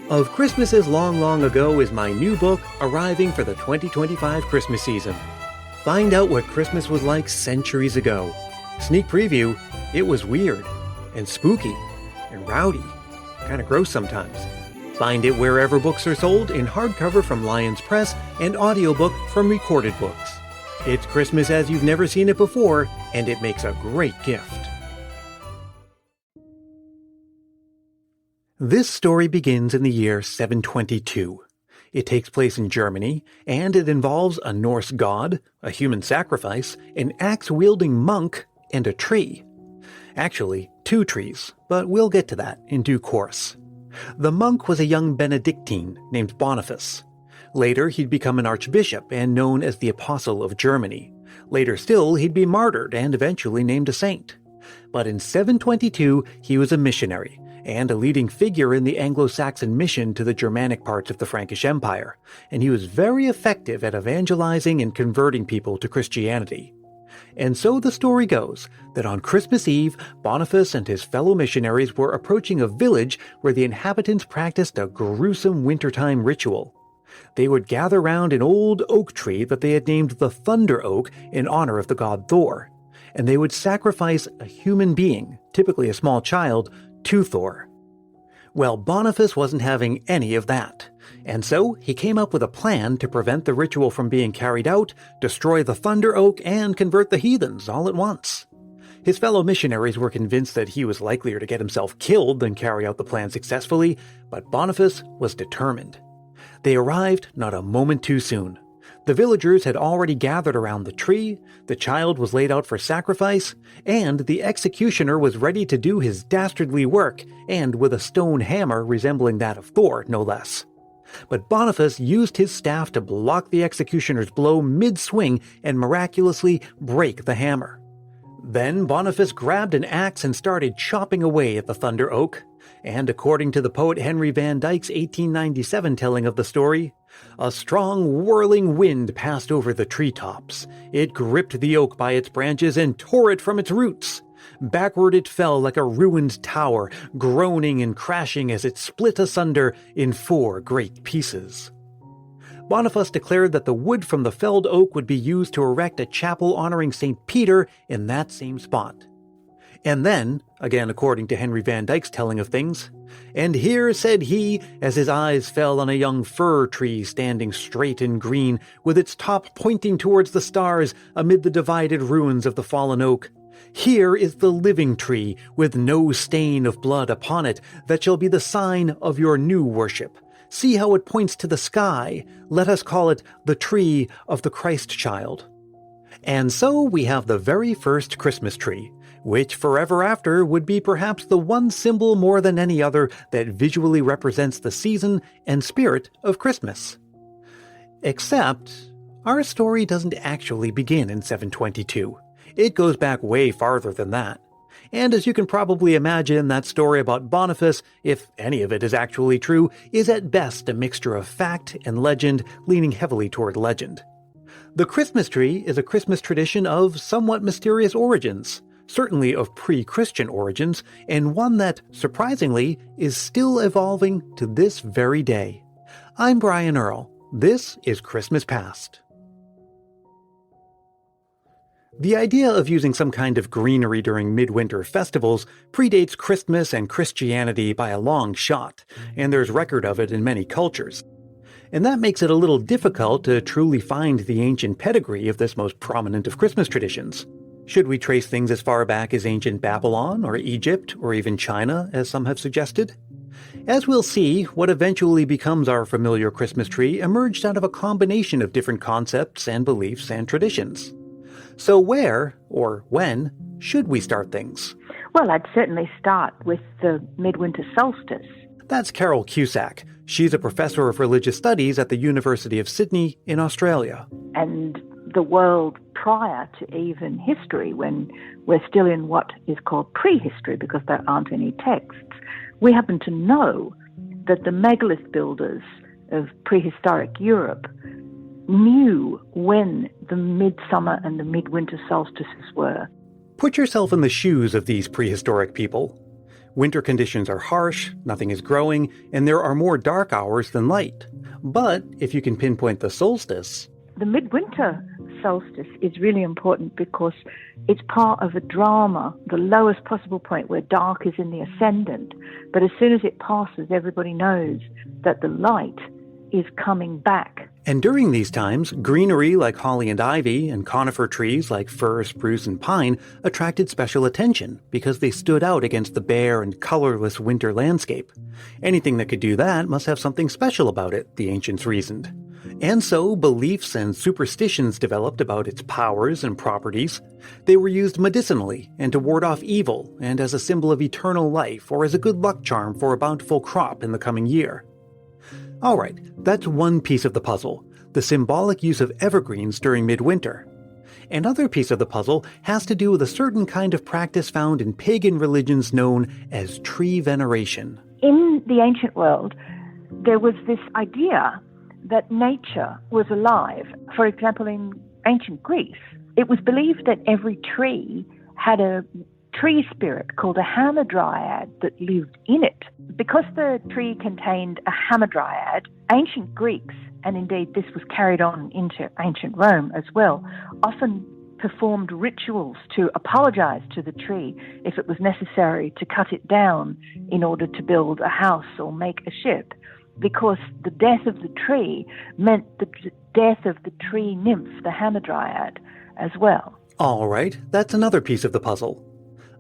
Of Christmases Long, Long Ago is my new book arriving for the 2025 Christmas season. Find out what Christmas was like centuries ago. Sneak preview, it was weird and spooky and rowdy, kind of gross sometimes. Find it wherever books are sold in hardcover from Lions Press and audiobook from Recorded Books. It's Christmas as you've never seen it before, and it makes a great gift. This story begins in the year 722. It takes place in Germany, and it involves a Norse god, a human sacrifice, an axe-wielding monk, and a tree. Actually, 2 trees, but we'll get to that in due course. The monk was a young Benedictine named Boniface. Later, he'd become an archbishop and known as the Apostle of Germany. Later still, he'd be martyred and eventually named a saint. But in 722, he was a missionary, and a leading figure in the Anglo-Saxon mission to the Germanic parts of the Frankish Empire, and he was very effective at evangelizing and converting people to Christianity. And so the story goes that on Christmas Eve, Boniface and his fellow missionaries were approaching a village where the inhabitants practiced a gruesome wintertime ritual. They would gather round an old oak tree that they had named the Thunder Oak in honor of the god Thor, and they would sacrifice a human being, typically a small child, to Thor. Well, Boniface wasn't having any of that, and so he came up with a plan to prevent the ritual from being carried out, destroy the Thunder Oak, and convert the heathens all at once. His fellow missionaries were convinced that he was likelier to get himself killed than carry out the plan successfully, but Boniface was determined. They arrived not a moment too soon. The villagers had already gathered around the tree, the child was laid out for sacrifice, and the executioner was ready to do his dastardly work, and with a stone hammer resembling that of Thor, no less. But Boniface used his staff to block the executioner's blow mid-swing and miraculously break the hammer. Then Boniface grabbed an axe and started chopping away at the Thunder Oak. And according to the poet Henry Van Dyke's 1897 telling of the story, a strong whirling wind passed over the treetops. It gripped the oak by its branches and tore it from its roots. Backward it fell like a ruined tower, groaning and crashing as it split asunder in 4 great pieces. Boniface declared that the wood from the felled oak would be used to erect a chapel honoring St. Peter in that same spot. And then, again according to Henry Van Dyke's telling of things, "And here," said he, as his eyes fell on a young fir tree standing straight and green, with its top pointing towards the stars amid the divided ruins of the fallen oak, "here is the living tree, with no stain of blood upon it, that shall be the sign of your new worship. See how it points to the sky. Let us call it the tree of the Christ child." And so we have the very first Christmas tree, which forever after would be perhaps the one symbol more than any other that visually represents the season and spirit of Christmas. Except, our story doesn't actually begin in 722. It goes back way farther than that. And as you can probably imagine, that story about Boniface, if any of it is actually true, is at best a mixture of fact and legend, leaning heavily toward legend. The Christmas tree is a Christmas tradition of somewhat mysterious origins, certainly of pre-Christian origins, and one that, surprisingly, is still evolving to this very day. I'm Brian Earl. This is Christmas Past. The idea of using some kind of greenery during midwinter festivals predates Christmas and Christianity by a long shot, and there's record of it in many cultures. And that makes it a little difficult to truly find the ancient pedigree of this most prominent of Christmas traditions. Should we trace things as far back as ancient Babylon, or Egypt, or even China, as some have suggested? As we'll see, what eventually becomes our familiar Christmas tree emerged out of a combination of different concepts and beliefs and traditions. So where, or when, should we start things? Well, I'd certainly start with the midwinter solstice. That's Carol Cusack. She's a professor of religious studies at the University of Sydney in Australia. And the world prior to even history, when we're still in what is called prehistory because there aren't any texts, we happen to know that the megalith builders of prehistoric Europe knew when the midsummer and the midwinter solstices were. Put yourself in the shoes of these prehistoric people. Winter conditions are harsh, nothing is growing, and there are more dark hours than light. But if you can pinpoint the solstice... The midwinter solstice is really important because it's part of a drama, the lowest possible point where dark is in the ascendant. But as soon as it passes, everybody knows that the light is coming back. And during these times, greenery like holly and ivy and conifer trees like fir, spruce, and pine attracted special attention because they stood out against the bare and colorless winter landscape. Anything that could do that must have something special about it, the ancients reasoned. And so beliefs and superstitions developed about its powers and properties. They were used medicinally and to ward off evil and as a symbol of eternal life or as a good luck charm for a bountiful crop in the coming year. Alright, that's one piece of the puzzle, the symbolic use of evergreens during midwinter. Another piece of the puzzle has to do with a certain kind of practice found in pagan religions known as tree veneration. In the ancient world, there was this idea that nature was alive. For example, in ancient Greece, it was believed that every tree had a tree spirit called a hamadryad that lived in it. Because the tree contained a hamadryad, ancient Greeks, and indeed this was carried on into ancient Rome as well, often performed rituals to apologize to the tree if it was necessary to cut it down in order to build a house or make a ship, because the death of the tree meant the death of the tree nymph, the hamadryad, as well. All right, that's another piece of the puzzle.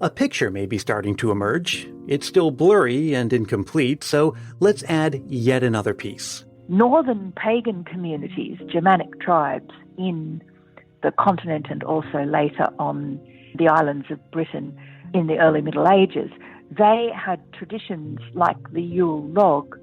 A picture may be starting to emerge. It's still blurry and incomplete, so let's add yet another piece. Northern pagan communities, Germanic tribes in the continent and also later on the islands of Britain in the early Middle Ages, they had traditions like the Yule log.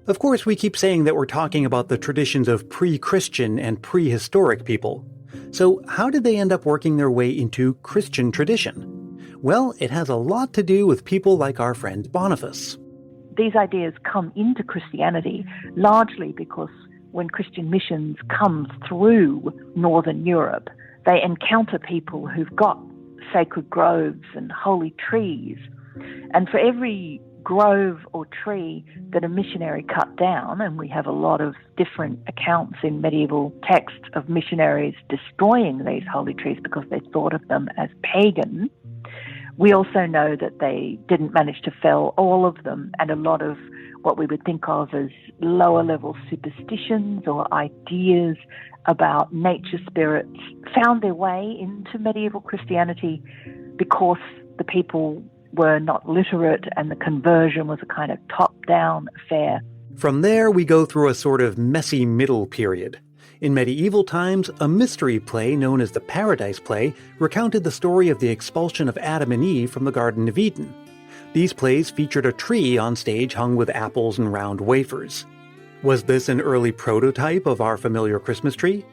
Of course, we keep saying that we're talking about the traditions of pre-Christian and prehistoric people. So how did they end up working their way into Christian tradition? Well, it has a lot to do with people like our friend Boniface. These ideas come into Christianity largely because when Christian missions come through Northern Europe, they encounter people who've got sacred groves and holy trees. And for every grove or tree that a missionary cut down, and we have a lot of different accounts in medieval texts of missionaries destroying these holy trees because they thought of them as pagan, we also know that they didn't manage to fell all of them, and a lot of what we would think of as lower-level superstitions or ideas about nature spirits found their way into medieval Christianity because the people were not literate and the conversion was a kind of top-down affair. From there, we go through a sort of messy middle period. In medieval times, a mystery play known as the Paradise Play recounted the story of the expulsion of Adam and Eve from the Garden of Eden. These plays featured a tree on stage hung with apples and round wafers. Was this an early prototype of our familiar Christmas tree?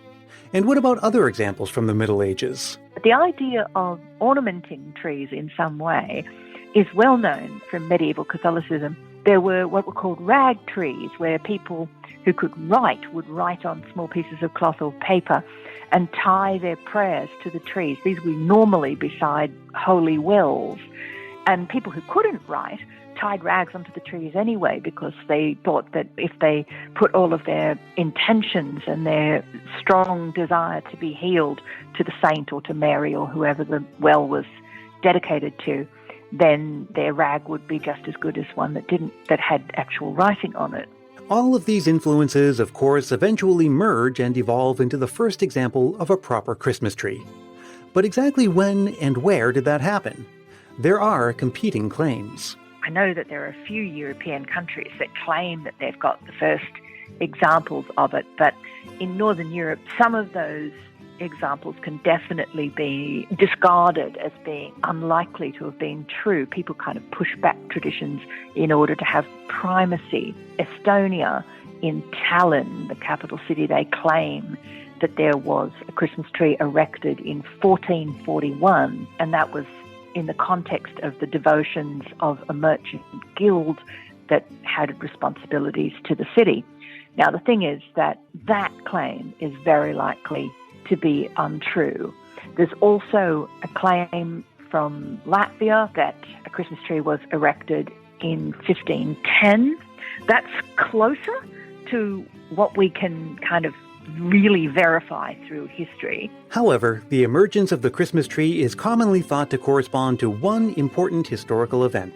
And what about other examples from the Middle Ages? The idea of ornamenting trees in some way is well known from medieval Catholicism. There were what were called rag trees, where people who could write would write on small pieces of cloth or paper and tie their prayers to the trees. These were normally beside holy wells. And people who couldn't write tied rags onto the trees anyway because they thought that if they put all of their intentions and their strong desire to be healed to the saint or to Mary or whoever the well was dedicated to, then their rag would be just as good as one that had actual writing on it. All of these influences, of course, eventually merge and evolve into the first example of a proper Christmas tree. But exactly when and where did that happen? There are competing claims. I know that there are a few European countries that claim that they've got the first examples of it, but in Northern Europe, some of those examples can definitely be discarded as being unlikely to have been true. People kind of push back traditions in order to have primacy. Estonia, in Tallinn, the capital city, they claim that there was a Christmas tree erected in 1441, and that was in the context of the devotions of a merchant guild that had responsibilities to the city. Now, the thing is that claim is very likely to be untrue. There's also a claim from Latvia that a Christmas tree was erected in 1510. That's closer to what we can kind of really verify through history. However, the emergence of the Christmas tree is commonly thought to correspond to one important historical event.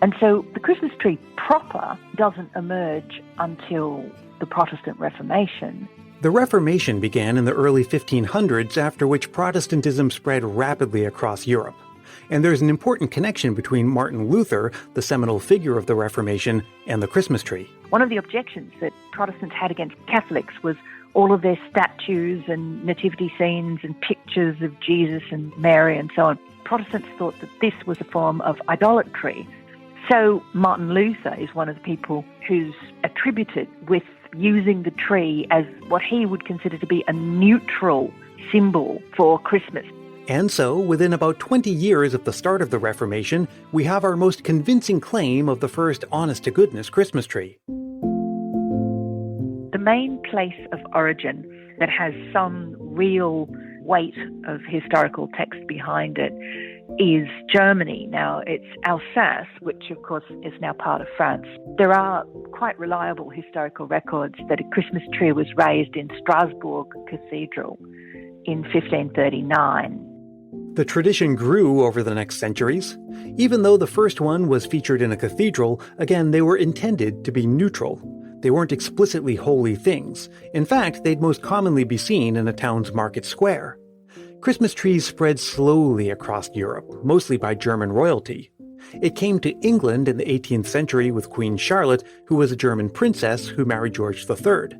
And so the Christmas tree proper doesn't emerge until the Protestant Reformation. The Reformation began in the early 1500s, after which Protestantism spread rapidly across Europe. And there's an important connection between Martin Luther, the seminal figure of the Reformation, and the Christmas tree. One of the objections that Protestants had against Catholics was all of their statues and nativity scenes and pictures of Jesus and Mary and so on. Protestants thought that this was a form of idolatry. So Martin Luther is one of the people who's attributed with using the tree as what he would consider to be a neutral symbol for Christmas. And so, within about 20 years of the start of the Reformation, we have our most convincing claim of the first honest-to-goodness Christmas tree. The main place of origin that has some real weight of historical text behind it is Germany. Now, it's Alsace, which of course is now part of France. There are quite reliable historical records that a Christmas tree was raised in Strasbourg Cathedral in 1539. The tradition grew over the next centuries. Even though the first one was featured in a cathedral, again, they were intended to be neutral. They weren't explicitly holy things. In fact, they'd most commonly be seen in a town's market square. Christmas trees spread slowly across Europe, mostly by German royalty. It came to England in the 18th century with Queen Charlotte, who was a German princess who married George III.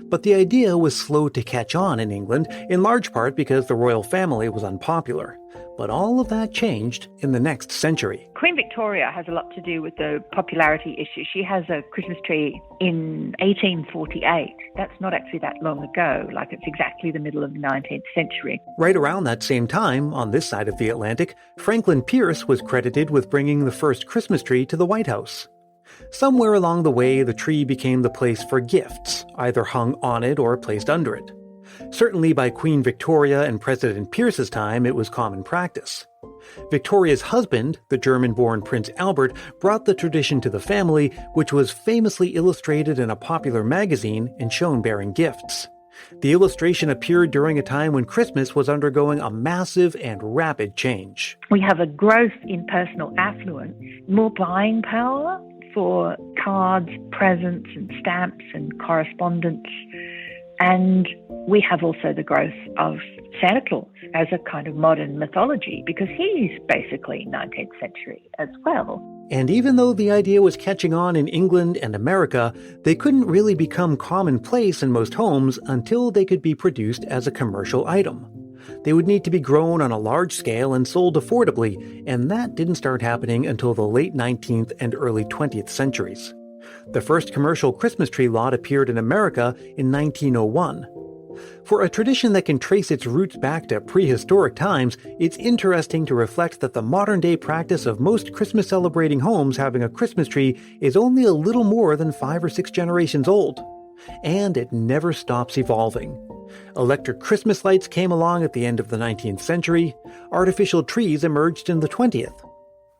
But the idea was slow to catch on in England, in large part because the royal family was unpopular. But all of that changed in the next century. Queen Victoria has a lot to do with the popularity issue. She has a Christmas tree in 1848. That's not actually that long ago, like it's exactly the middle of the 19th century. Right around that same time, on this side of the Atlantic, Franklin Pierce was credited with bringing the first Christmas tree to the White House. Somewhere along the way, the tree became the place for gifts, either hung on it or placed under it. Certainly by Queen Victoria and President Pierce's time, it was common practice. Victoria's husband, the German-born Prince Albert, brought the tradition to the family, which was famously illustrated in a popular magazine and shown bearing gifts. The illustration appeared during a time when Christmas was undergoing a massive and rapid change. We have a growth in personal affluence, more buying power for cards, presents and stamps and correspondence. And we have also the growth of Santa Claus as a kind of modern mythology, because he's basically 19th century as well. And even though the idea was catching on in England and America, they couldn't really become commonplace in most homes until they could be produced as a commercial item. They would need to be grown on a large scale and sold affordably, and that didn't start happening until the late 19th and early 20th centuries. The first commercial Christmas tree lot appeared in America in 1901. For a tradition that can trace its roots back to prehistoric times, it's interesting to reflect that the modern-day practice of most Christmas-celebrating homes having a Christmas tree is only a little more than 5 or 6 generations old. And it never stops evolving. Electric Christmas lights came along at the end of the 19th century. Artificial trees emerged in the 20th.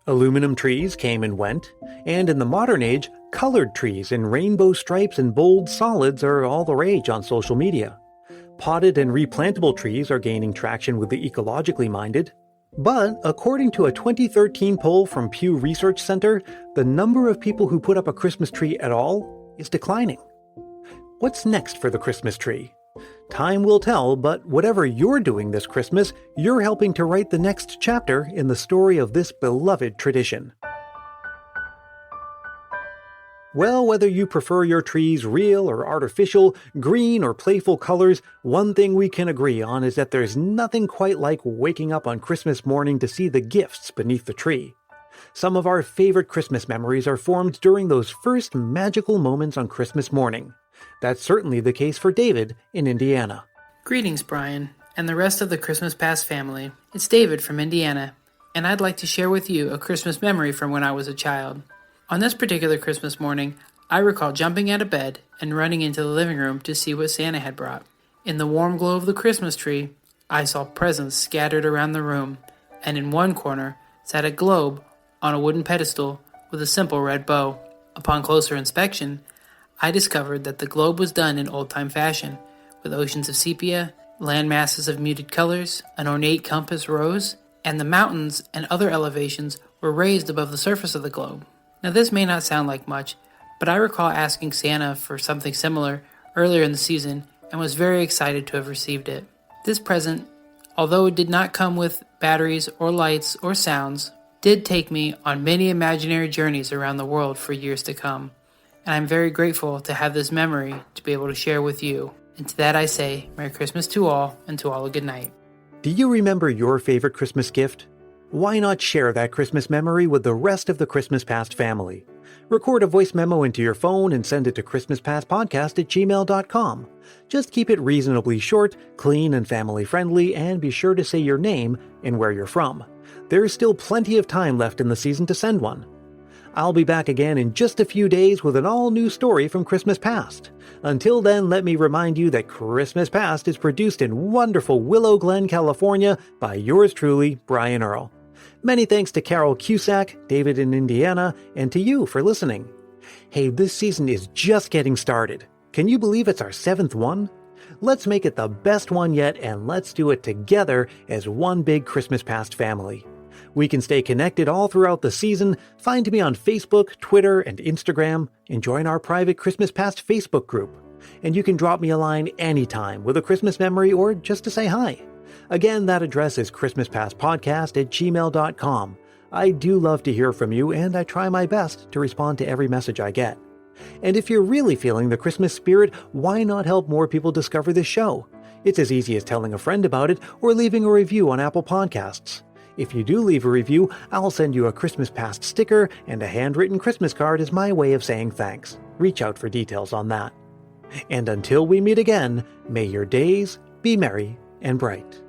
Aluminum trees came and went. And in the modern age, colored trees in rainbow stripes and bold solids are all the rage on social media. Potted and replantable trees are gaining traction with the ecologically minded. But according to a 2013 poll from Pew Research Center, the number of people who put up a Christmas tree at all is declining. What's next for the Christmas tree? Time will tell, but whatever you're doing this Christmas, you're helping to write the next chapter in the story of this beloved tradition. Well, whether you prefer your trees real or artificial, green or playful colors, one thing we can agree on is that there's nothing quite like waking up on Christmas morning to see the gifts beneath the tree. Some of our favorite Christmas memories are formed during those first magical moments on Christmas morning. That's certainly the case for David in Indiana. Greetings, Brian, and the rest of the Christmas Past family. It's David from Indiana, and I'd like to share with you a Christmas memory from when I was a child. On this particular Christmas morning, I recall jumping out of bed and running into the living room to see what Santa had brought. In the warm glow of the Christmas tree, I saw presents scattered around the room, and in one corner sat a globe on a wooden pedestal with a simple red bow. Upon closer inspection, I discovered that the globe was done in old-time fashion, with oceans of sepia, land masses of muted colors, an ornate compass rose, and the mountains and other elevations were raised above the surface of the globe. Now this may not sound like much, but I recall asking Santa for something similar earlier in the season and was very excited to have received it. This present, although it did not come with batteries or lights or sounds, did take me on many imaginary journeys around the world for years to come. And I'm very grateful to have this memory to be able to share with you. And to that I say, Merry Christmas to all, and to all a good night. Do you remember your favorite Christmas gift? Why not share that Christmas memory with the rest of the Christmas Past family? Record a voice memo into your phone and send it to christmaspastpodcast@gmail.com. Just keep it reasonably short, clean, and family-friendly, and be sure to say your name and where you're from. There is still plenty of time left in the season to send one. I'll be back again in just a few days with an all-new story from Christmas Past. Until then, let me remind you that Christmas Past is produced in wonderful Willow Glen, California by yours truly, Brian Earl. Many thanks to Carol Cusack, David in Indiana, and to you for listening. Hey, this season is just getting started. Can you believe it's our 7th one? Let's make it the best one yet, and let's do it together as one big Christmas Past family. We can stay connected all throughout the season. Find me on Facebook, Twitter, and Instagram, and join our private Christmas Past Facebook group. And you can drop me a line anytime with a Christmas memory or just to say hi. Again, that address is christmaspastpodcast@gmail.com. I do love to hear from you, and I try my best to respond to every message I get. And if you're really feeling the Christmas spirit, why not help more people discover this show? It's as easy as telling a friend about it or leaving a review on Apple Podcasts. If you do leave a review, I'll send you a Christmas Past sticker, and a handwritten Christmas card is my way of saying thanks. Reach out for details on that. And until we meet again, may your days be merry and bright.